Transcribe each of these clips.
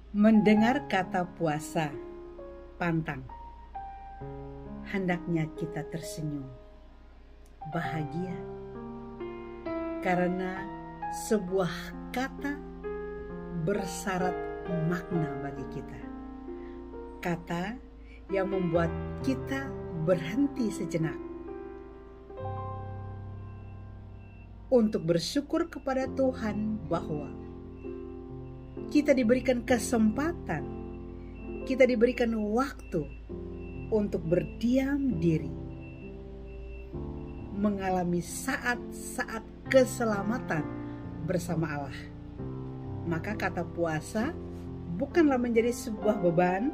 Mendengar kata puasa, pantang, hendaknya kita tersenyum, bahagia, karena sebuah kata bersyarat makna bagi kita. Kata yang membuat kita berhenti sejenak untuk bersyukur kepada Tuhan bahwa kita diberikan kesempatan, kita diberikan waktu untuk berdiam diri, mengalami saat-saat keselamatan bersama Allah. Maka kata puasa bukanlah menjadi sebuah beban,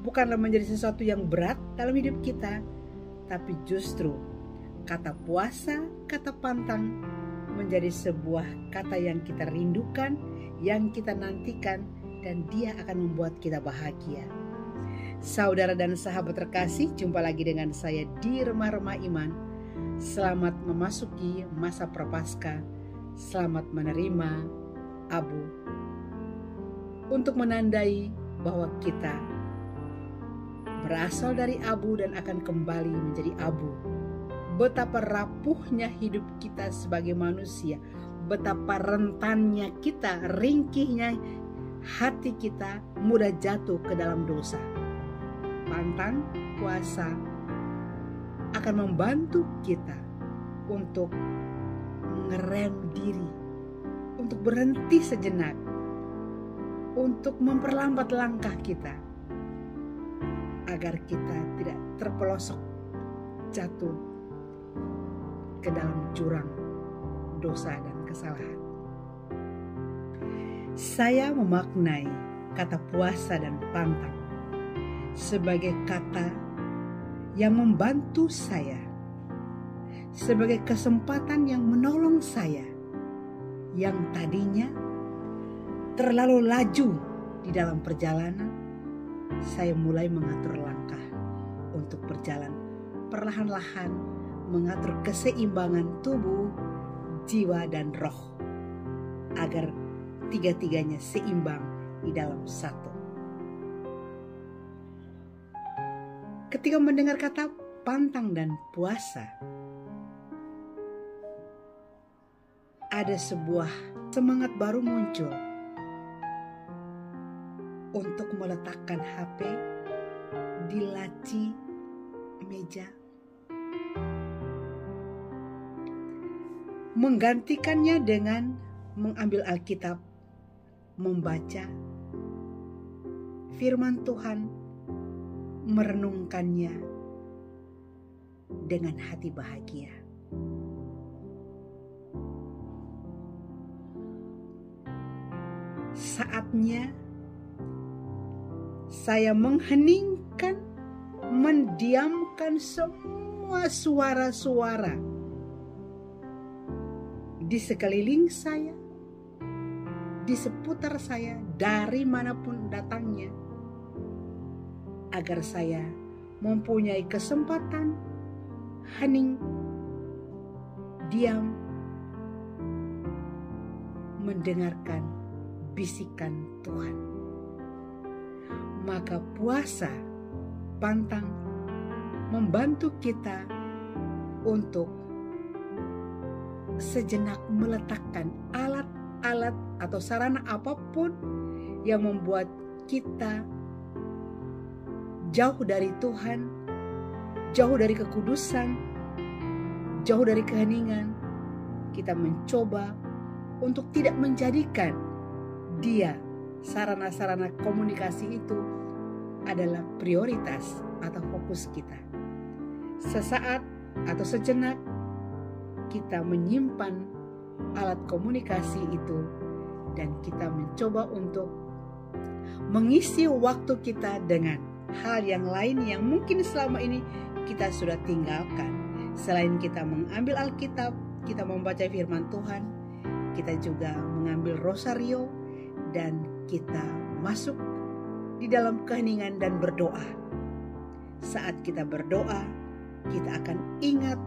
bukanlah menjadi sesuatu yang berat dalam hidup kita, tapi justru kata puasa, kata pantang menjadi sebuah kata yang kita rindukan, yang kita nantikan, dan dia akan membuat kita bahagia. Saudara dan sahabat terkasih, jumpa lagi dengan saya di Remah-Remah Iman. Selamat memasuki masa prapaskah, selamat menerima abu, untuk menandai bahwa kita berasal dari abu dan akan kembali menjadi abu. Betapa rapuhnya hidup kita sebagai manusia, betapa rentannya kita, ringkihnya hati kita, mudah jatuh ke dalam dosa. Pantang puasa akan membantu kita untuk mengerem diri, untuk berhenti sejenak, untuk memperlambat langkah kita, agar kita tidak terpelosok jatuh ke dalam jurang dosa dan kesalahan. Saya memaknai kata puasa dan pantang sebagai kata yang membantu saya, sebagai kesempatan yang menolong saya yang tadinya terlalu laju di dalam perjalanan. Saya mulai mengatur langkah untuk berjalan perlahan-lahan, mengatur keseimbangan tubuh, jiwa, dan roh, agar tiga-tiganya seimbang di dalam satu. Ketika mendengar kata pantang dan puasa, ada sebuah semangat baru muncul untuk meletakkan HP di laci meja, menggantikannya dengan mengambil Alkitab, membaca firman Tuhan, merenungkannya dengan hati bahagia. Saatnya saya mengheningkan, mendiamkan semua suara-suara di sekeliling saya, di seputar saya, dari manapun datangnya, agar saya mempunyai kesempatan hening, diam, mendengarkan bisikan Tuhan. Maka puasa, pantang membantu kita untuk sejenak meletakkan alat-alat atau sarana apapun yang membuat kita jauh dari Tuhan, jauh dari kekudusan, jauh dari keheningan. Kita mencoba untuk tidak menjadikan dia, sarana-sarana komunikasi itu, adalah prioritas atau fokus kita. Sesaat atau sejenak kita menyimpan alat komunikasi itu, dan kita mencoba untuk mengisi waktu kita dengan hal yang lain yang mungkin selama ini kita sudah tinggalkan. Selain kita mengambil Alkitab, kita membaca firman Tuhan, kita juga mengambil rosario, dan kita masuk di dalam keheningan dan berdoa. Saat kita berdoa, kita akan ingat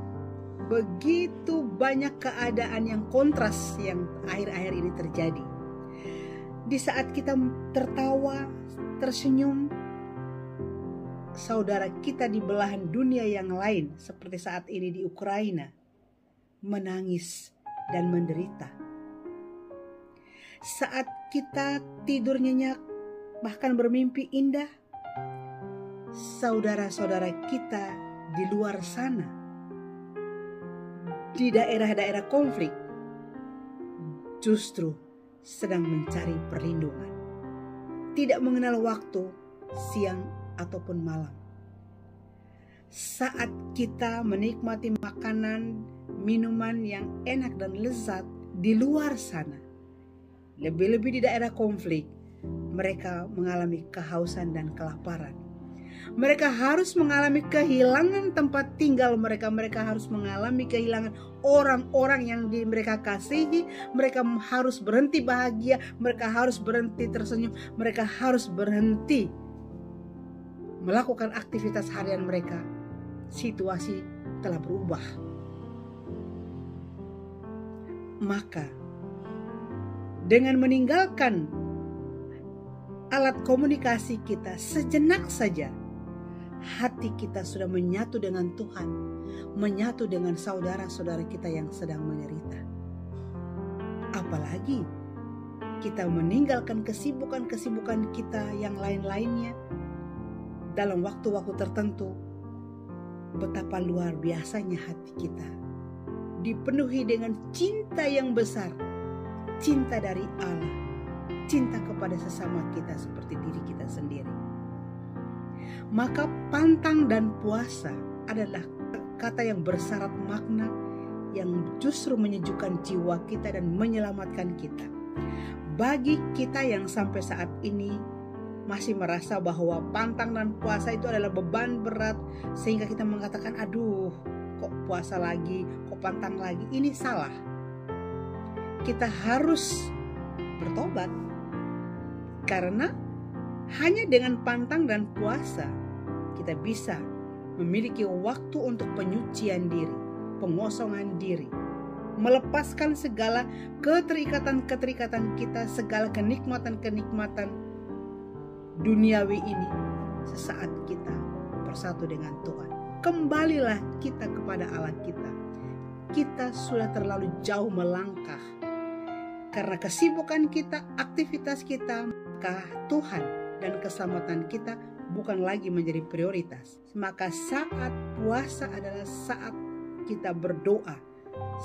begitu banyak keadaan yang kontras yang akhir-akhir ini terjadi. Di saat kita tertawa, tersenyum, saudara kita di belahan dunia yang lain seperti saat ini di Ukraina menangis dan menderita. Saat kita tidur nyenyak bahkan bermimpi indah, saudara-saudara kita di luar sana di daerah-daerah konflik justru sedang mencari perlindungan, tidak mengenal waktu siang ataupun malam. Saat kita menikmati makanan, minuman yang enak dan lezat di luar sana, lebih-lebih di daerah konflik, mereka mengalami kehausan dan kelaparan. Mereka harus mengalami kehilangan tempat tinggal mereka. Mereka harus mengalami kehilangan orang-orang yang mereka kasihi. Mereka harus berhenti bahagia. Mereka harus berhenti tersenyum. Mereka harus berhenti melakukan aktivitas harian mereka. Situasi telah berubah. Maka dengan meninggalkan alat komunikasi kita sejenak saja, hati kita sudah menyatu dengan Tuhan, menyatu dengan saudara-saudara kita yang sedang menderita. Apalagi kita meninggalkan kesibukan-kesibukan kita yang lain-lainnya dalam waktu-waktu tertentu. Betapa luar biasanya hati kita dipenuhi dengan cinta yang besar, cinta dari Allah, cinta kepada sesama kita seperti diri kita sendiri. Maka pantang dan puasa adalah kata yang bersyarat makna yang justru menyejukkan jiwa kita dan menyelamatkan kita. Bagi kita yang sampai saat ini masih merasa bahwa pantang dan puasa itu adalah beban berat, sehingga kita mengatakan, aduh kok puasa lagi, kok pantang lagi, ini salah. Kita harus bertobat, karena hanya dengan pantang dan puasa kita bisa memiliki waktu untuk penyucian diri, pengosongan diri, melepaskan segala keterikatan-keterikatan kita, segala kenikmatan-kenikmatan duniawi ini sesaat kita bersatu dengan Tuhan. Kembalilah kita kepada Allah kita. Kita sudah terlalu jauh melangkah karena kesibukan kita, aktivitas kita, maka Tuhan dan keselamatan kita bukan lagi menjadi prioritas. Maka saat puasa adalah saat kita berdoa,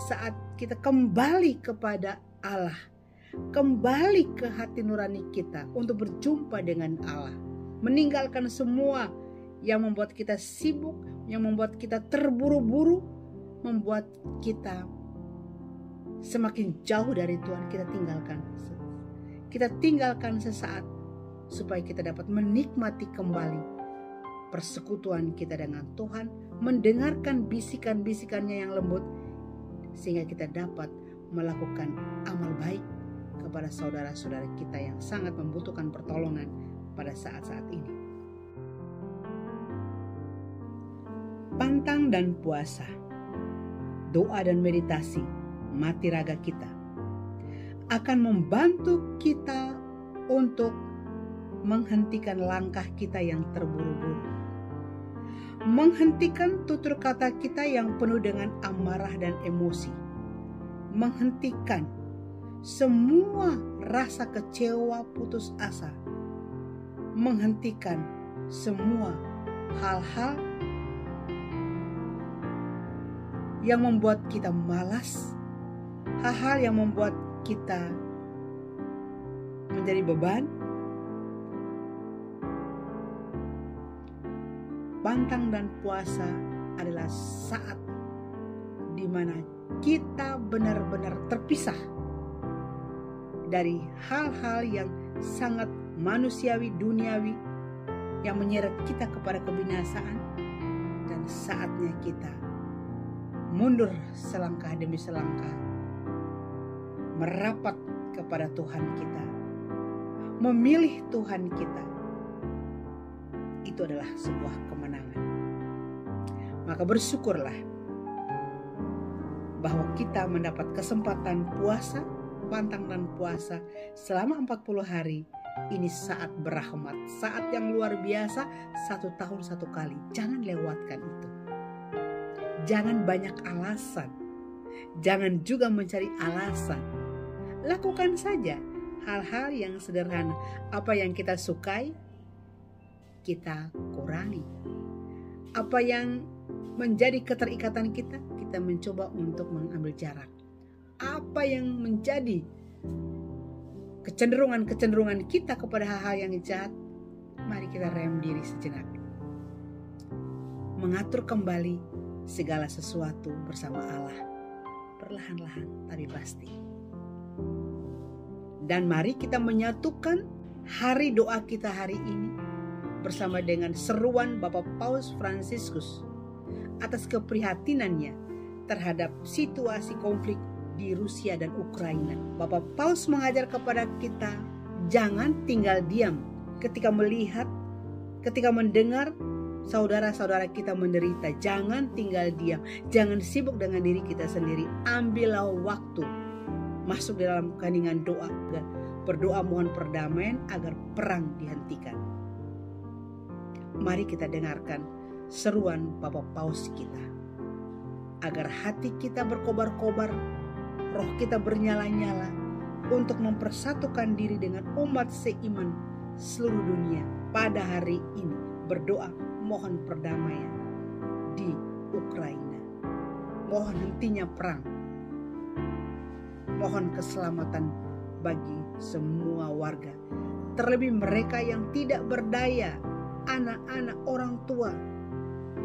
saat kita kembali kepada Allah, kembali ke hati nurani kita untuk berjumpa dengan Allah, meninggalkan semua yang membuat kita sibuk, yang membuat kita terburu-buru, membuat kita semakin jauh dari Tuhan. Kita tinggalkan sesaat supaya kita dapat menikmati kembali persekutuan kita dengan Tuhan, mendengarkan bisikan-bisikannya yang lembut, sehingga kita dapat melakukan amal baik kepada saudara-saudara kita yang sangat membutuhkan pertolongan pada saat-saat ini. Pantang dan puasa, doa dan meditasi, mati raga kita akan membantu kita untuk menghentikan langkah kita yang terburu-buru, menghentikan tutur kata kita yang penuh dengan amarah dan emosi, menghentikan semua rasa kecewa, putus asa, menghentikan semua hal-hal yang membuat kita malas, hal-hal yang membuat kita menjadi beban. Pantang dan puasa adalah saat di mana kita benar-benar terpisah dari hal-hal yang sangat manusiawi, duniawi, yang menyeret kita kepada kebinasaan, dan saatnya kita mundur selangkah demi selangkah, merapat kepada Tuhan kita, memilih Tuhan kita. Itu adalah sebuah kemenangan. Maka bersyukurlah bahwa kita mendapat kesempatan puasa pantang dan puasa selama 40 hari. Ini saat berahmat, saat yang luar biasa, 1 tahun 1 kali. Jangan lewatkan itu. Jangan banyak alasan. Jangan juga mencari alasan. Lakukan saja hal-hal yang sederhana. Apa yang kita sukai, kita kurangi. Apa yang menjadi keterikatan kita, kita mencoba untuk mengambil jarak. Apa yang menjadi kecenderungan kita kepada hal-hal yang jahat, mari kita rem diri sejenak. Mengatur kembali segala sesuatu bersama Allah. Perlahan-lahan tapi pasti. Dan mari kita menyatukan hari doa kita hari ini bersama dengan seruan Bapak Paus Fransiskus atas keprihatinannya terhadap situasi konflik di Rusia dan Ukraina. Bapak Paus mengajar kepada kita jangan tinggal diam ketika melihat, ketika mendengar saudara-saudara kita menderita. Jangan tinggal diam, jangan sibuk dengan diri kita sendiri. Ambillah waktu, masuk dalam keheningan doa, berdoa mohon perdamaian agar perang dihentikan. Mari kita dengarkan seruan Bapak Paus kita, agar hati kita berkobar-kobar, roh kita bernyala-nyala untuk mempersatukan diri dengan umat seiman seluruh dunia pada hari ini. Berdoa mohon perdamaian di Ukraina, mohon hentinya perang, mohon keselamatan bagi semua warga, terlebih mereka yang tidak berdaya, anak-anak, orang tua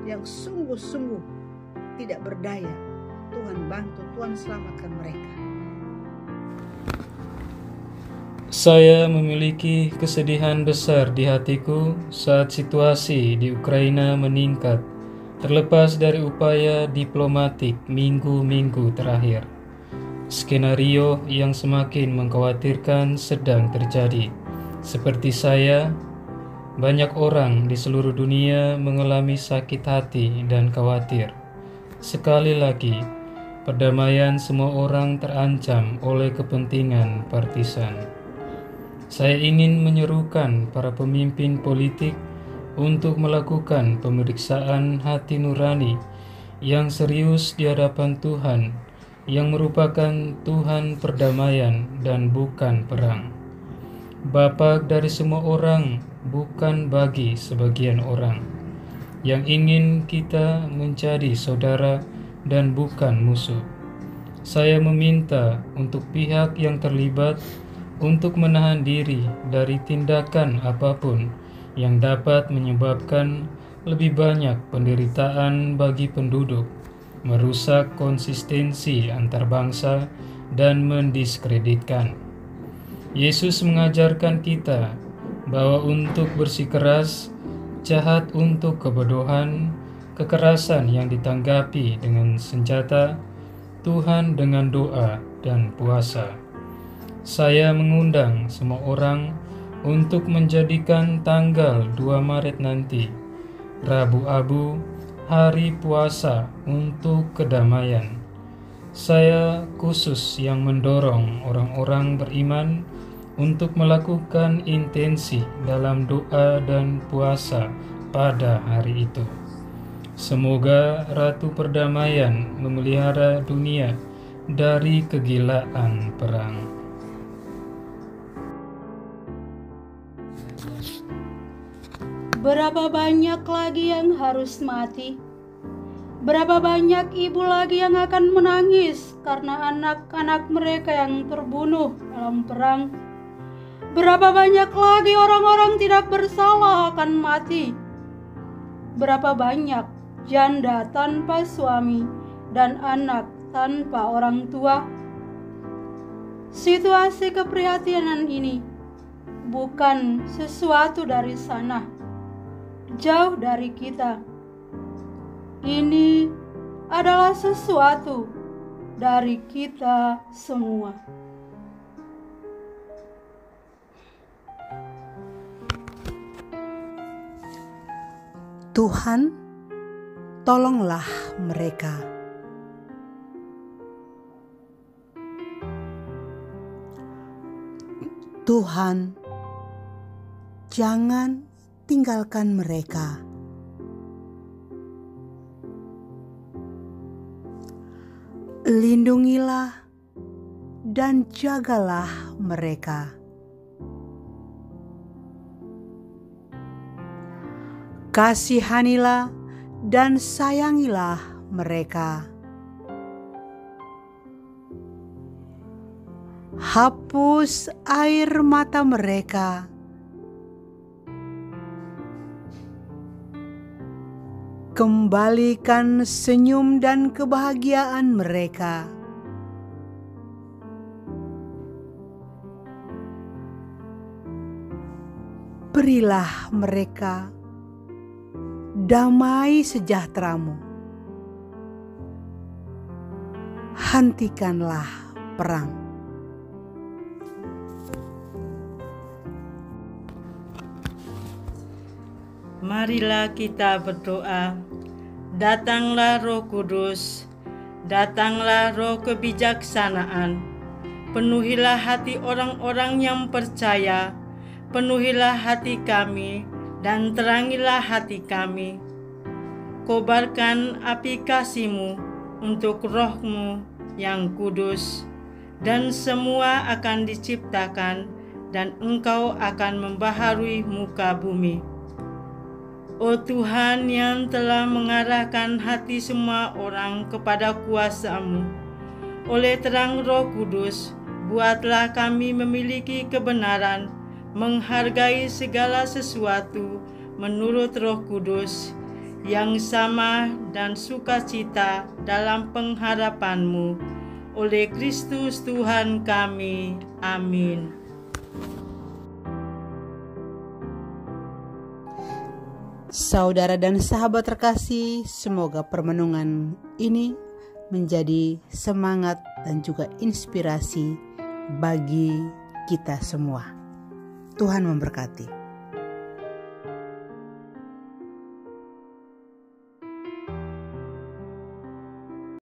yang sungguh-sungguh tidak berdaya. Tuhan bantu, Tuhan selamatkan mereka. Saya memiliki kesedihan besar di hatiku saat situasi di Ukraina meningkat, terlepas dari upaya diplomatik minggu-minggu terakhir. Skenario yang semakin mengkhawatirkan sedang terjadi. Seperti saya, banyak orang di seluruh dunia mengalami sakit hati dan khawatir. Sekali lagi, perdamaian semua orang terancam oleh kepentingan partisan. Saya ingin menyerukan para pemimpin politik untuk melakukan pemeriksaan hati nurani yang serius di hadapan Tuhan, yang merupakan Tuhan perdamaian dan bukan perang. Bapa dari semua orang, bukan bagi sebagian orang, yang ingin kita menjadi saudara dan bukan musuh. Saya meminta untuk pihak yang terlibat untuk menahan diri dari tindakan apapun yang dapat menyebabkan lebih banyak penderitaan bagi penduduk, merusak konsistensi antar bangsa, dan mendiskreditkan. Yesus mengajarkan kita bahwa untuk bersikeras, jahat untuk kebodohan, kekerasan yang ditanggapi dengan senjata, Tuhan dengan doa dan puasa. Saya mengundang semua orang untuk menjadikan tanggal 2 Maret nanti, Rabu Abu, hari puasa untuk kedamaian. Saya khusus yang mendorong orang-orang beriman untuk melakukan intensi dalam doa dan puasa pada hari itu. Semoga Ratu Perdamaian memelihara dunia dari kegilaan perang. Berapa banyak lagi yang harus mati? Berapa banyak ibu lagi yang akan menangis karena anak-anak mereka yang terbunuh dalam perang? Berapa banyak lagi orang-orang tidak bersalah akan mati? Berapa banyak janda tanpa suami dan anak tanpa orang tua? Situasi keprihatinan ini bukan sesuatu dari sana, jauh dari kita. Ini adalah sesuatu dari kita semua. Tuhan, tolonglah mereka. Tuhan, jangan tinggalkan mereka. Lindungilah dan jagalah mereka. Kasihanilah dan sayangilah mereka. Hapus air mata mereka. Kembalikan senyum dan kebahagiaan mereka. Berilah mereka damai sejahtera-Mu. Hentikanlah perang. Marilah kita berdoa. Datanglah Roh Kudus, datanglah Roh kebijaksanaan. Penuhilah hati orang-orang yang percaya, penuhilah hati kami dan terangilah hati kami. Kobarkan api kasih-Mu untuk Roh-Mu yang kudus, dan semua akan diciptakan dan Engkau akan membaharui muka bumi. Oh Tuhan yang telah mengarahkan hati semua orang kepada kuasa-Mu, oleh terang Roh Kudus, buatlah kami memiliki kebenaran, menghargai segala sesuatu menurut Roh Kudus, yang sama dan sukacita dalam pengharapan-Mu, oleh Kristus Tuhan kami. Amin. Saudara dan sahabat terkasih, semoga permenungan ini menjadi semangat dan juga inspirasi bagi kita semua. Tuhan memberkati.